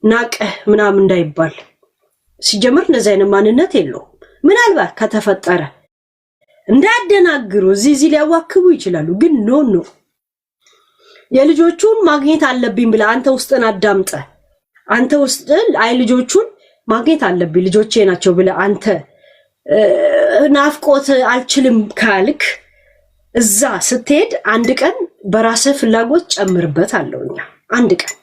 ናቀህ ምናምን እንዳይባል ሲጀምር እንደዚህ አይነት ማንነት የለውም። ምናልባት ከተፈጠረ እንዳያደናግሩ እዚህ ሊያዋክቡ ይችላሉ። ግን ኖ የልጆቹን ማግኘት አለብኝ ብለ አንተ ውስጥን አዳምጠ አንተ ውስጥን አይ ልጆቹን ማግኘት አለብኝ ልጆቼ ናቸው ብለ አንተ ናፍቆት አልችልም ካልክ እዛ ስትሄድ አንድ ቀን በራስ ፍላጎት ጨምርበት አለውኛ። አንድ ቀን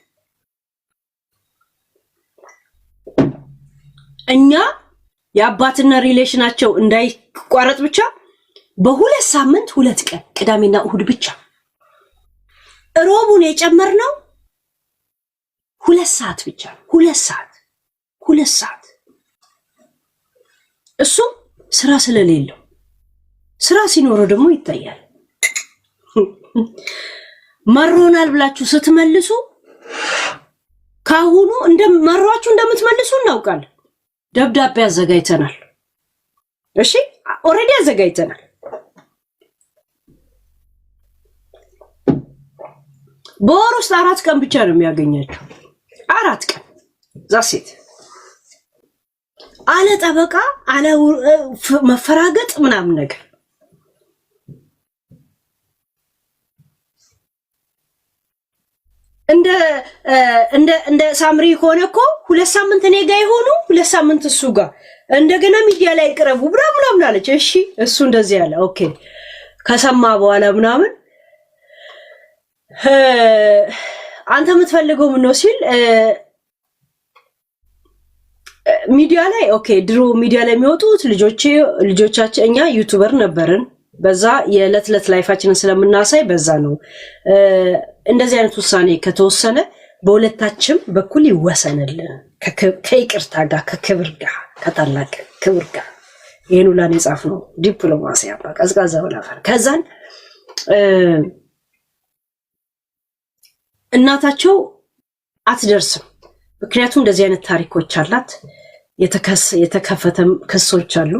እኛ የአባትና ሪሌሽናቸው እንዳይቋረጥ ብቻ በሁለት ሳምንት 2 ቀን ቅዳሜና እሁድ ብቻ ሮቡን የጨመርነው 2 ሰዓት ብቻ 2 ሰዓት እሱ ስራ ስለሌለው ስራ ሲኖረው ደግሞ ይታያል። መሮናል ብላችሁ ስትመልሱ ካሁኑ እንደመሯችሁ እንደምትመልሱ እናውቃለን። ደብዳቤ አዘጋጅተናል። እሺ ኦሬዲ አዘጋጅተናል። በወር ውስጥ 4 ቀን ብቻ ነው የሚያገኛችሁ። 4 ቀን ዛሴት አለ ጠበቃ አለ መፈራገጥ ምናምን ነገር እንደ ሳምሪ ሆነ እኮ 2 ሳምንት እኔ ጋር ይሆኑ 2 ሳምንት እሱ ጋር እንደገና ሚዲያ ላይ ቅረቡ ምናምን አለች። እሺ እሱ እንደዚህ ያለ ኦኬ ከሰማ በኋላ ምናምን አንተ የምትፈልገው ምን ነው ሲል ሚዲያ ላይ ኦኬ ድሮ ሚዲያ ላይ የሚወጡት ልጆቻችን እኛ ዩቲዩበር ነበርን በዛ የዕለት ላይፋችንን ስለምናሳይ በዛ ነው እንደዚህ አይነት ውሳኔ ከተወሰነ በሁለታችን በኩል ይወሰንልን ከይቅርታ ጋር ከክብር ጋር ከታላቅ ክብር ጋር ይሄን ሁላን ይጻፍ ነው ዲፕሎማሲ አባ ቀዝቃዛ ወላፈር ከዛን እናታቸው አትደርስም ምክንያቱም እንደዚህ አይነት ታሪኮች አላት የተከፈተም ክሶች አሉ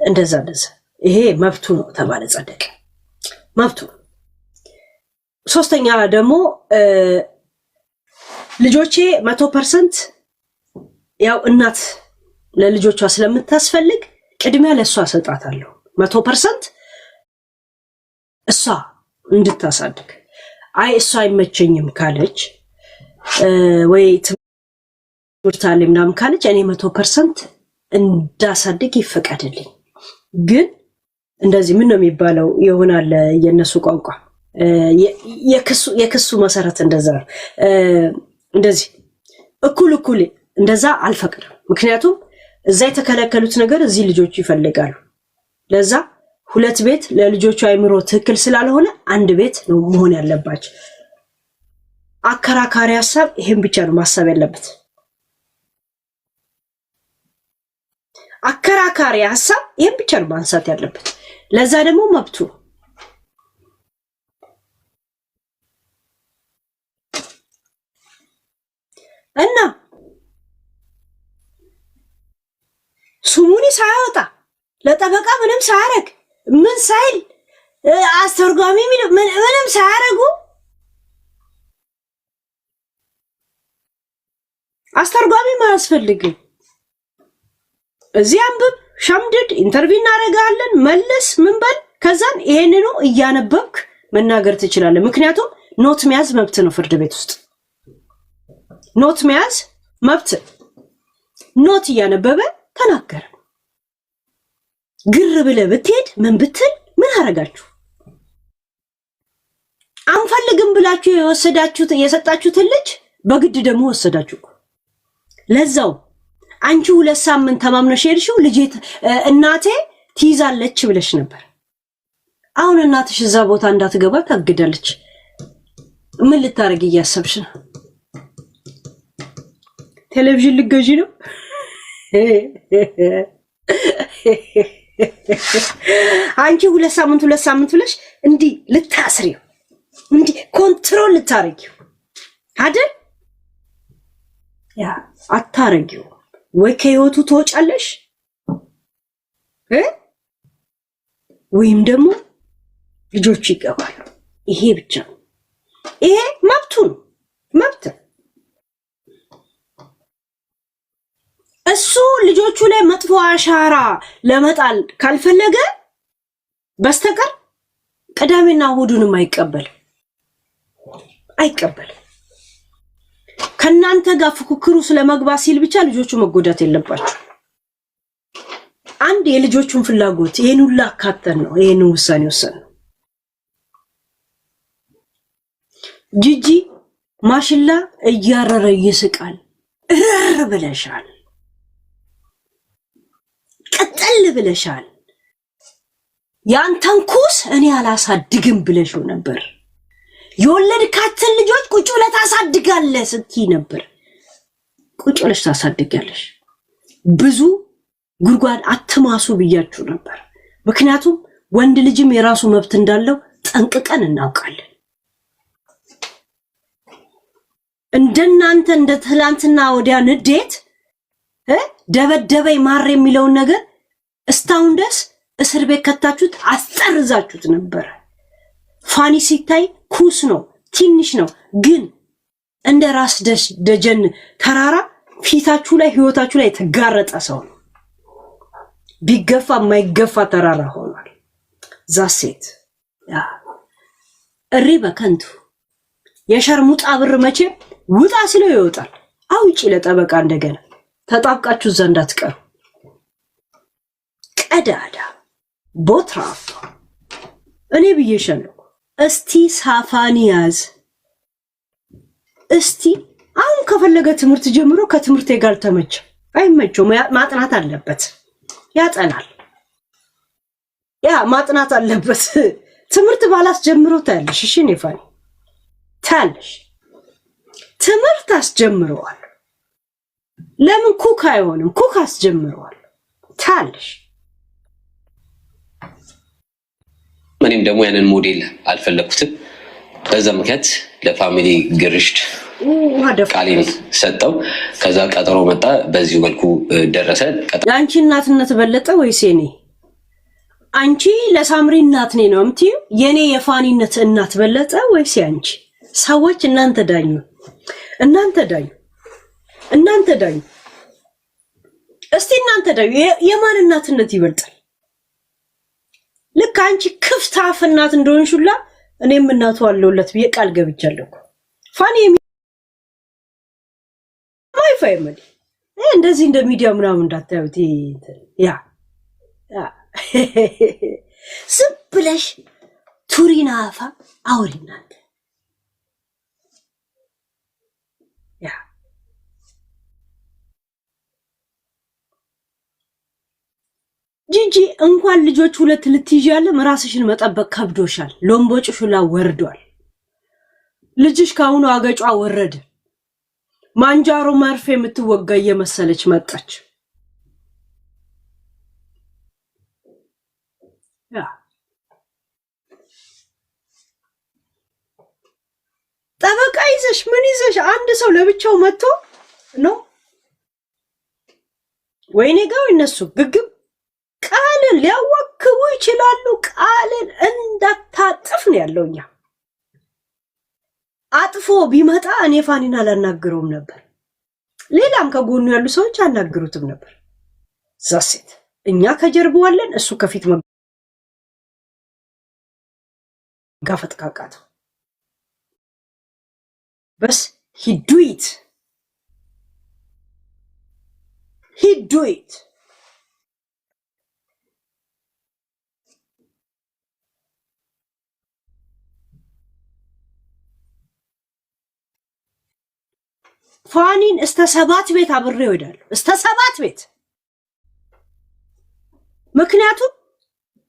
እንደዛ ይሄ መብቱ ነው ተባለ ጸደቀ መብቱ ሶስተኛ ደግሞ ልጆቼ 100% ያው እናት ለልጆቿ ስለምታስፈልግ ቅድሚያ ለሷ ሰጣታለሁ 100% እሷ እንድታሳድግ አይ እሷ አይመቸኝም ካለች ወይ ትምርታለ ምናምን ካለች እኔ 100% እንዳሳድግ ይፈቀድልኝ ግን እንደዚህ ምን ነው የሚባለው ይሆናል የነሱ ቋንቋ የክሱ መሰረት እንደዛ እንደዚህ እኩል እንደዛ አልፈቅድም ምክንያቱም እዛ የተከለከሉት ነገር እዚህ ልጆቹ ይፈልጋሉ ለዛ 2 ቤት ለልጆቹ አይምሮ ትክክል ስላልሆነ 1 ቤት ነው መሆን ያለባቸው አከራካሪ ሐሳብ ይሄን ብቻ ነው ማሰብ ያለበት አከራካሪ ሐሳብ ይሄን ብቻ ነው ማንሳት ያለበት ለዛ ደግሞ መብቱ እና ሱሙኒ ሳይወጣ ለጠበቃ ምንም ሳያረግ ምን ሳይል አስተርጓሚ ምንም ሳያረጉ አስተርጓሚ ማያስፈልግም እዚህ አንብብ ሸምድድ ኢንተርቪው እናረጋለን መልስ ምን በል ከዛን ይሄንኑ እያነበብክ መናገር ትችላለህ ምክንያቱም ኖት መያዝ መብት ነው ፍርድ ቤት ውስጥ ኖት መያዝ መብት ኖት እያነበበ ተናገረ ግር ብለህ ብትሄድ ምን ብትል ምን አረጋችሁ አንፈልግም ብላችሁ የሰጣችሁት ልጅ በግድ ደግሞ ወሰዳችሁ ለዛው አንቺ 2 ሳምንት ተማምነሽ ሄድሽው ልጅ እናቴ ትይዛለች ብለሽ ነበር አሁን እናትሽ እዛ ቦታ እንዳትገባ ታግዳለች ምን ልታረግ እያሰብሽ ነው ቴሌቪዥን ልገዢ ነው አንቺ 2 ሳምንት ብለሽ እንዲ ልታስሪው እንዲ ኮንትሮል ልታረጊው አይደል ያ አታረጊው ወይ ከህይወቱ ተወጫለሽ ወይም ደግሞ ልጆቹ ይገባሉ ይሄ ብቻ ይሄ መብት ልጆቹ ላይ መጥፎ አሻራ ለመጣል ካልፈለገ በስተቀር ቅዳሜና እሁዱንም አይቀበልም። ከናንተ ጋር ፍኩክሩ ስለመግባት ሲል ብቻ ልጆቹ መጎዳት የለባቸው። አንድ የልጆቹን ፍላጎት ይሄን ሁሉ አካተን ነው ይሄን ውሳኔ ወሰን። ጂጂ ማሽላ እያረረ ይስቃል። እረር ብለሻል፣ ቀጠል ብለሻል። ያንተን ኩስ እኔ አላሳድግም ብለሽው ነበር። የወለድካትን ልጆች ቁጭ ብለህ ታሳድጋለህ ስትይ ነበር። ቁጭ ብለሽ ታሳድጋለሽ። ብዙ ጉድጓድ አትማሱ ብያችሁ ነበር። ምክንያቱም ወንድ ልጅም የራሱ መብት እንዳለው ጠንቅቀን እናውቃለን። እንደናንተ እንደ ትላንትና ወዲያ ንዴት ደበደበይ ማር የሚለውን ነገር እስታውን ድረስ እስር ቤት ከታችሁት አስጠርዛችሁት ነበር። ፋኒ ሲታይ ኩስ ነው፣ ትንሽ ነው፣ ግን እንደ ራስ ደጀን ተራራ ፊታችሁ ላይ ህይወታችሁ ላይ ተጋረጠ ሰው ነው። ቢገፋ የማይገፋ ተራራ ሆኗል። ዛሴት እሪ በከንቱ የሸርሙጣ ብር መቼ ውጣ ሲለው ይወጣል። አውጪ ለጠበቃ እንደገና ተጣብቃችሁ ዘንድ አትቀሩ። ቀዳዳ ቦትራፍ እኔ ብዬሻለሁ። እስቲ ሳፋን ያዝ። እስቲ አሁን ከፈለገ ትምህርት ጀምሮ ከትምህርት ጋር ተመቸ አይመቸው ማጥናት አለበት። ያጠናል። ማጥናት አለበት። ትምህርት ባላስ ጀምሮ ታያለሽ። እሺ ነፋኒ ታያለሽ። ትምህርት አስጀምረዋል። ለምን ኩክ አይሆንም? ኩክ አስጀምረዋል። ታያለሽ። እኔም ደግሞ ያንን ሞዴል አልፈለኩትም። በዛ ምክንያት ለፋሚሊ ግርሽት ቃሌን ሰጠው። ከዛ ቀጠሮ መጣ። በዚሁ መልኩ ደረሰ። ያንቺ እናትነት በለጠ ወይስ የኔ? አንቺ ለሳምሪ እናት ነኝ ነው የምትይው? የኔ የፋኒነት እናት በለጠ ወይስ ያንቺ? ሰዎች እናንተ ዳኙ። እስቲ እናንተ ዳኙ። የማን እናትነት ይበልጣል? ልክ አንቺ ክፍት አፍ እናት እንደሆንሽላ እኔም እናቱ አለውለት ብዬ ቃል ገብቻለሁ። ፋኒ ማይፋይመል እንደዚህ እንደ ሚዲያ ምናምን እንዳታዩት። ዝም ብለሽ ቱሪና አፋ አውሪናት። ጂጂ እንኳን ልጆች ሁለት ልትይዥ ያለ ራስሽን መጠበቅ ከብዶሻል። ሎምቦጭሽ ሁላ ወርዷል። ልጅሽ ካሁኑ አገጯ ወረደ። ማንጃሮ መርፌ የምትወጋ እየመሰለች መጣች። ጠበቃ ይዘሽ ምን ይዘሽ? አንድ ሰው ለብቻው መጥቶ ነው ወይኔ ጋር እነሱ ግግም ቃልን ሊያወክቡ ይችላሉ። ቃልን እንዳታጥፍ ነው ያለውኛ። አጥፎ ቢመጣ እኔ ፋኒን አላናግረውም ነበር። ሌላም ከጎኑ ያሉ ሰዎች አናግሩትም ነበር። ዛሴት እኛ ከጀርባው አለን፣ እሱ ከፊት መጋፈጥ ካቃተው በስ he do it ፋኒን እስከ 7 ቤት አብሬው ሄዳለሁ። እስከ 7 ቤት። ምክንያቱም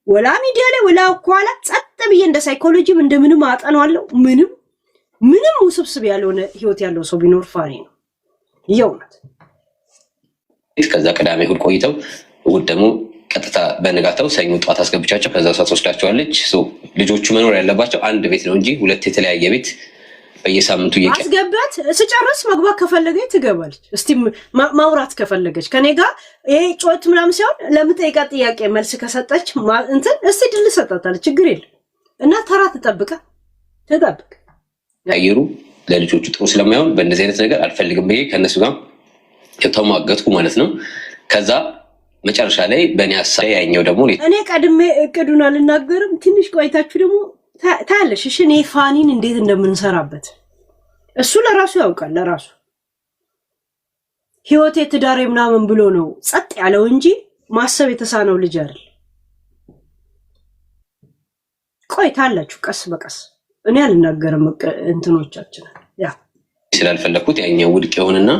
ወላ ሚዲያ ላይ ወላ ኳላ ጸጥ ብዬ እንደ ሳይኮሎጂም እንደምንም አጠናዋለሁ። ምንም ውስብስብ ያልሆነ ህይወት ያለው ሰው ቢኖር ፋኒ ነው። ይየውነት ከዛ ቅዳሜ እሑድ ቆይተው እሑድ ደግሞ ቀጥታ በነጋታው ሰኞ ጧት አስገብቻቸው ከዛ ሰዓት ወስዳቸዋለች። ልጆቹ መኖር ያለባቸው አንድ ቤት ነው እንጂ ሁለት የተለያየ ቤት በየሳምንቱ አስገባት። ስጨርስ መግባት ከፈለገች ትገባለች። እስቲ ማውራት ከፈለገች ከኔ ጋር ይሄ ጮት ምናምን ሲሆን ለምጠይቃት ጥያቄ መልስ ከሰጠች እንትን እስቲ ድል ሰጣታለች። ችግር የለም እና ተራ ትጠብቅ ያየሩ ለልጆቹ ጥሩ ስለማይሆን በእንደዚህ አይነት ነገር አልፈልግም ብዬ ከነሱ ጋር ተማገጥኩ ማለት ነው። ከዛ መጨረሻ ላይ በእኔ ሀሳብ ያኛው ደግሞ እኔ ቀድሜ እቅዱን አልናገርም። ትንሽ ቆይታችሁ ደግሞ ታያለሽ። እሺ እኔ ፋኒን እንዴት እንደምንሰራበት እሱ ለራሱ ያውቃል። ለራሱ ህይወቴ ትዳሬ ምናምን ብሎ ነው ጸጥ ያለው እንጂ ማሰብ የተሳነው ልጅ አይደል። ቆይታላችሁ ቀስ በቀስ እኔ አልናገርም እንትኖቻችን ያ ስላልፈለኩት ያኛው ውድቅ ይሆንና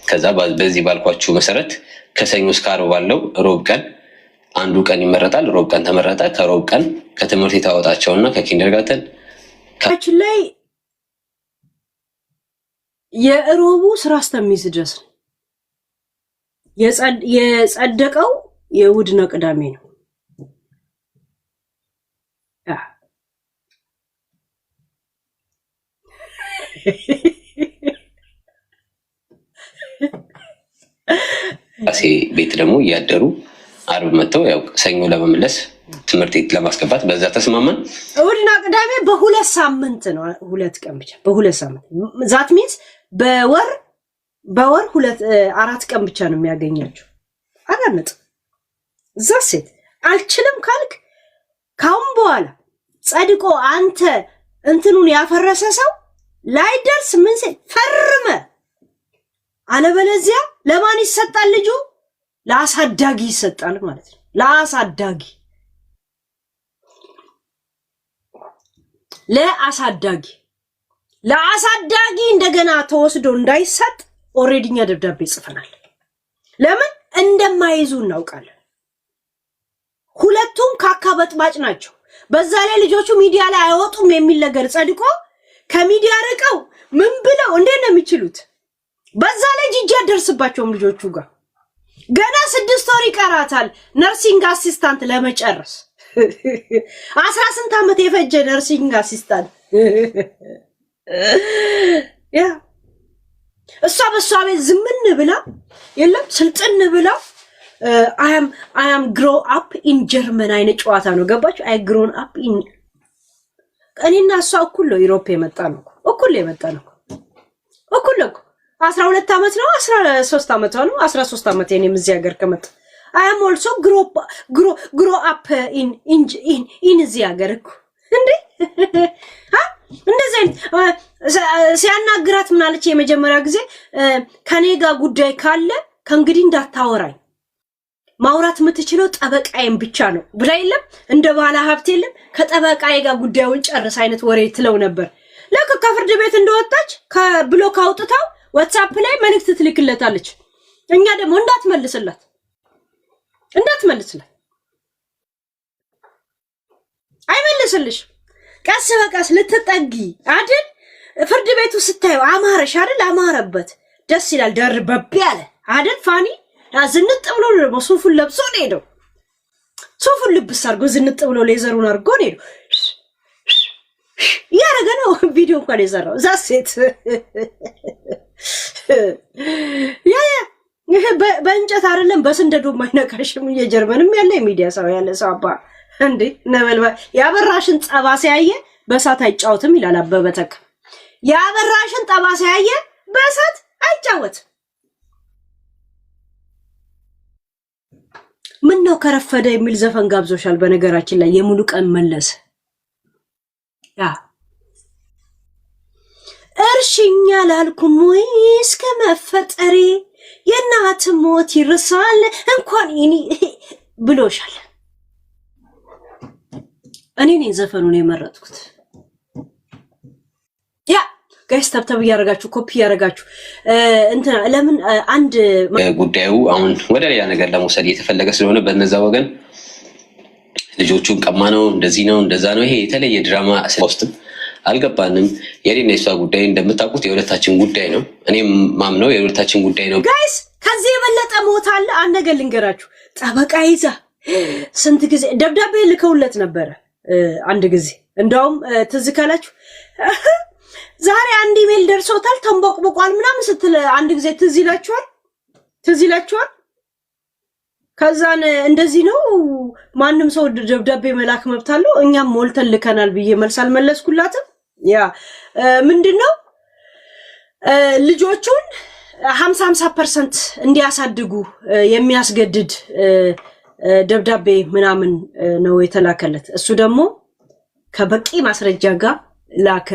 ከዛ በዚህ ባልኳችሁ መሰረት ከሰኞ እስከ ዓርብ ባለው ሮብ ቀን አንዱ ቀን ይመረጣል። ሮብ ቀን ተመረጠ። ከሮብ ቀን ከትምህርት የታወጣቸውና ከኪንደርጋርተን ካችን ላይ የሮቡ ስራ አስተሚዝ ድረስ የጸደቀው የእሑድና ቅዳሜ ነው። ቤት ደግሞ እያደሩ ዓርብ መጥተው ያው ሰኞ ለመመለስ ትምህርት ቤት ለማስገባት በዛ ተስማማን። እሑድና ቅዳሜ በሁለት ሳምንት ነው። ሁለት ቀን ብቻ በሁለት ሳምንት ዛት ሚንስ በወር አራት ቀን ብቻ ነው የሚያገኛቸው። አራነጥ እዛ ሴት አልችልም ካልክ ካሁን በኋላ ጸድቆ አንተ እንትኑን ያፈረሰ ሰው ላይደርስ ምን ሴት ፈርመ አለበለዚያ ለማን ይሰጣል? ልጁ ለአሳዳጊ ይሰጣል ማለት ነው። ለአሳዳጊ እንደገና ተወስዶ እንዳይሰጥ ኦሬዲኛ ደብዳቤ ጽፈናል። ለምን እንደማይዙ እናውቃለን። ሁለቱም ካካበጥባጭ ናቸው። በዛ ላይ ልጆቹ ሚዲያ ላይ አይወጡም የሚል ነገር ጸድቆ ከሚዲያ ርቀው ምን ብለው እንዴት ነው የሚችሉት? በዛ ላይ ጂጂ ያደርስባቸውም ልጆቹ ጋር ገና 6 ወር ይቀራታል ነርሲንግ አሲስታንት ለመጨረስ 18 ዓመት የፈጀ ነርሲንግ አሲስታንት ያ እሷ በሷ ቤት ዝምን ብላ የለም ስልጥን ብላ I am grow up in German አይነት ጨዋታ ነው። ገባችሁ? I grown up in እኔና እሷ እኩል ነው ዩሮፕ የመጣ ነው። እኩል 12 ዓመት ነው 13 ዓመት ነው 13 ዓመት እኔም እዚህ ሀገር ከመጣ I am also grow up in እዚህ ሀገር እኮ እንዴ እንደዚህ ሲያናግራት ምን አለች? የመጀመሪያ ጊዜ ከኔ ጋር ጉዳይ ካለ ከእንግዲህ እንዳታወራኝ ማውራት የምትችለው ጠበቃዬን ብቻ ነው ብላ የለም እንደ ባለ ሀብት የለም ከጠበቃዬ ጋር ጉዳዩን ጨርስ አይነት ወሬ ትለው ነበር። ለካ ከፍርድ ቤት እንደወጣች ከብሎክ አውጥታው ዋትስአፕ ላይ መልእክት ትልክለታለች። እኛ ደግሞ እንዳትመልስላት አይመልስልሽ። ቀስ በቀስ ልትጠጊ አይደል? ፍርድ ቤቱ ስታዩ አማረሽ አይደል? አማረበት ደስ ይላል ደርበብ ያለ አይደል? ፋኒ ዝንጥ ብሎ ደግሞ ሱፉን ለብሶ ነው ሄደው። ሱፉን ልብስ አድርጎ ዝንጥ ብሎ ሌዘሩን አድርጎ ነው ሄደው። ያረገ ነው ቪዲዮ እንኳን የሰራው እዛ ሴት ይሄ በእንጨት አይደለም በስንደዶ ማይነካሽም። የጀርመንም ያለ የሚዲያ ሰው ያለ ሰው አባ እንዴ ነበልባል ያበራሽን ጠባ ሲያየ በእሳት አይጫወትም ይላል አበበ ተካ። ያበራሽን ጠባ ሲያየ በእሳት አይጫወትም። ምን ነው ከረፈደ የሚል ዘፈን ጋብዞሻል። በነገራችን ላይ የሙሉ ቀን መለሰ ያ እርሽኛ ላልኩም ወይ እስከ መፈጠሪ የእናት ሞት ይርሳል እንኳን እኔ ብሎሻል። እኔ ነኝ ዘፈኑን የመረጥኩት። ያ ጋይስ ተብተብ ያረጋችሁ ኮፒ ያረጋችሁ እንትና ለምን አንድ ጉዳዩ አሁን ወደ ሌላ ነገር ለመውሰድ እየተፈለገ ስለሆነ በነዛ ወገን ልጆቹን ቀማ ነው እንደዚህ ነው እንደዛ ነው ይሄ የተለየ ድራማ ውስጥም አልገባንም። የኔና የሷ ጉዳይ እንደምታውቁት የሁለታችን ጉዳይ ነው። እኔም ማምነው የሁለታችን ጉዳይ ነው። ጋይስ ከዚህ የበለጠ ሞት አለ? አንድ ነገር ልንገራችሁ። ጠበቃ ይዛ ስንት ጊዜ ደብዳቤ ልከውለት ነበረ። አንድ ጊዜ እንደውም ትዝ ካላችሁ ዛሬ አንድ ኢሜል ደርሶታል ተንቦቅቦቋል ምናምን ስትል አንድ ጊዜ ትዝ ይላችኋል። ከዛን እንደዚህ ነው ማንም ሰው ደብዳቤ መላክ መብት አለው እኛም ሞልተን ልከናል ብዬ መልስ አልመለስኩላትም። ያ ምንድነው ልጆቹን 50% እንዲያሳድጉ የሚያስገድድ ደብዳቤ ምናምን ነው የተላከለት። እሱ ደግሞ ከበቂ ማስረጃ ጋር ላከ።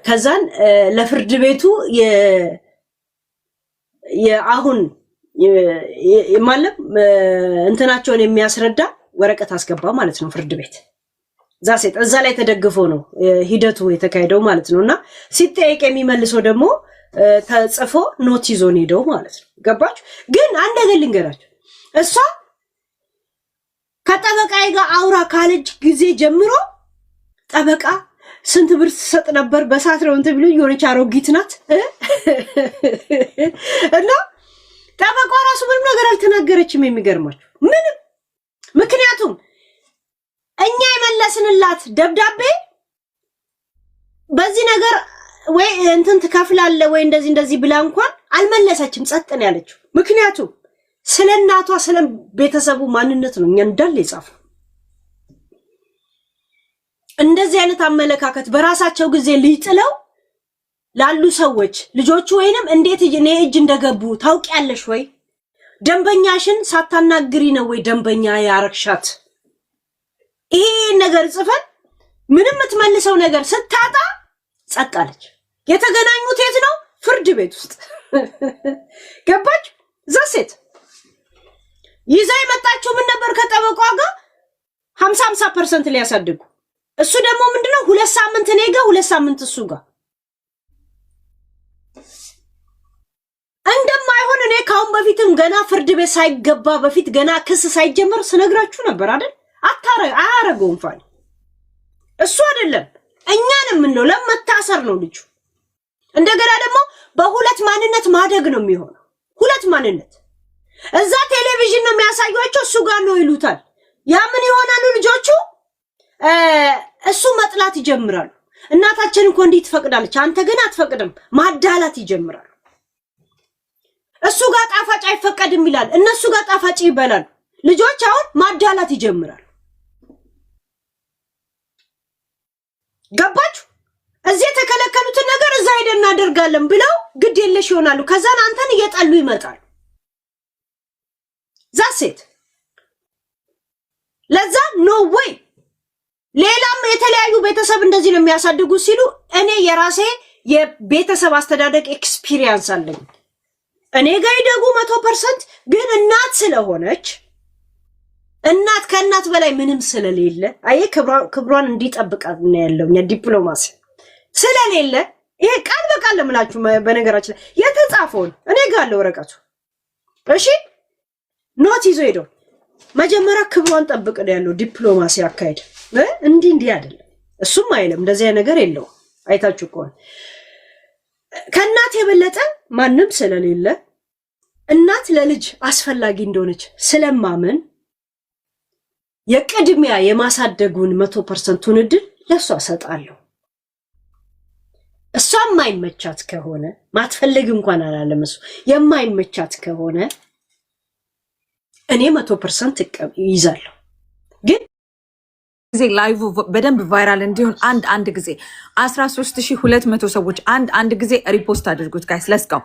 ከዛን ለፍርድ ቤቱ የአሁን ማለት እንትናቸውን የሚያስረዳ ወረቀት አስገባ ማለት ነው ፍርድ ቤት። እዛ ላይ ተደግፎ ነው ሂደቱ የተካሄደው ማለት ነውና ሲጠየቅ የሚመልሰው ደግሞ ተጽፎ ኖት ይዞን ሄደው ማለት ነው። ገባችሁ? ግን አንድ ነገር ልንገራችሁ። እሷ ከጠበቃዬ ጋር አውራ ካለች ጊዜ ጀምሮ ጠበቃ ስንት ብር ትሰጥ ነበር በሳት ነው እንትን ብሎ የሆነች አሮጊት ናት እና ጠበቃ ራሱ ምንም ነገር አልተናገረችም። የሚገርማችሁ ምንም። ምክንያቱም እኛ የመለስንላት ደብዳቤ በዚህ ነገር ወይ እንትን ትከፍላለ ወይ እንደዚህ ብላ እንኳን አልመለሰችም። ጸጥ ነው ያለችው። ምክንያቱም ስለ እናቷ ስለ ቤተሰቡ ማንነት ነው እኛ እንዳለ የጻፈው። እንደዚህ አይነት አመለካከት በራሳቸው ጊዜ ሊጥለው ላሉ ሰዎች ልጆቹ ወይንም እንዴት እኔ እጅ እንደገቡ ታውቂያለሽ ወይ? ደንበኛሽን ሳታናግሪ ነው ወይ ደንበኛ ያረክሻት? ይሄ ነገር ጽፈን ምንም የምትመልሰው ነገር ስታጣ ጸጥ አለች። የተገናኙት የት ነው? ፍርድ ቤት ውስጥ ገባች። ዛሴት ይዛ የመጣችው ምን ነበር? ከጠበቋ ጋር 50% ሊያሳድጉ። እሱ ደግሞ ምንድነው 2 ሳምንት እኔ ጋር 2 ሳምንት እሱ ጋር እንደማይሆን እኔ ካሁን በፊትም ገና ፍርድ ቤት ሳይገባ በፊት ገና ክስ ሳይጀመር ስነግራችሁ ነበር አይደል? አያረገውም ፋኒ እሱ አይደለም እኛን የምንለው ለመታሰር ነው ልጁ። እንደገና ደግሞ በሁለት ማንነት ማደግ ነው የሚሆነው። ሁለት ማንነት እዛ ቴሌቪዥን ነው የሚያሳዩአቸው፣ እሱ ጋር ነው ይሉታል። ያ ምን ይሆናሉ ልጆቹ? እሱ መጥላት ይጀምራሉ። እናታችን እኮ እንዲህ ትፈቅዳለች፣ አንተ ግን አትፈቅድም። ማዳላት ይጀምራሉ። እሱ ጋር ጣፋጭ አይፈቀድም ይላል፣ እነሱ ጋር ጣፋጭ ይበላሉ። ልጆች አሁን ማዳላት ይጀምራሉ። ገባችሁ? እዚህ የተከለከሉትን ነገር እዛ ሄደን እናደርጋለን ብለው ግድ የለሽ ይሆናሉ። ከዛን አንተን እየጠሉ ይመጣሉ። ዛሴት ለዛ ኖ ወይ ሌላም የተለያዩ ቤተሰብ እንደዚህ ነው የሚያሳድጉ ሲሉ እኔ የራሴ የቤተሰብ አስተዳደግ ኤክስፒሪየንስ አለኝ። እኔ ጋር ይደጉ 100% ግን እናት ስለሆነች እናት ከእናት በላይ ምንም ስለሌለ አየ ክብሯን እንዲጠብቃት ነው ያለው ዲፕሎማሲ ስለሌለ ይሄ ቃል በቃል ለምላችሁ በነገራችን ላይ የተጻፈውን እኔ ጋር አለ ወረቀቱ። እሺ ኖት ይዞ ሄዶ መጀመሪያ ክብሯን ጠብቅ ነው ያለው ዲፕሎማሲ አካሄድ። እንዲህ አይደለም። እሱም አይልም እንደዚህ ነገር የለው። አይታችሁ ከሆነ ከእናት የበለጠ ማንም ስለሌለ እናት ለልጅ አስፈላጊ እንደሆነች ስለማመን የቅድሚያ የማሳደጉን 100%ን እድል ለሷ ሰጣለሁ። እሷ የማይመቻት ከሆነ ማትፈልግ እንኳን አላለም እሱ የማይመቻት ከሆነ እኔ 100% ይይዛለሁ። ግን ጊዜ ላይቭ በደንብ ቫይራል እንዲሆን አንድ ጊዜ 13200 ሰዎች አንድ ጊዜ ሪፖስት አድርጉት ጋይስ። ለስጋው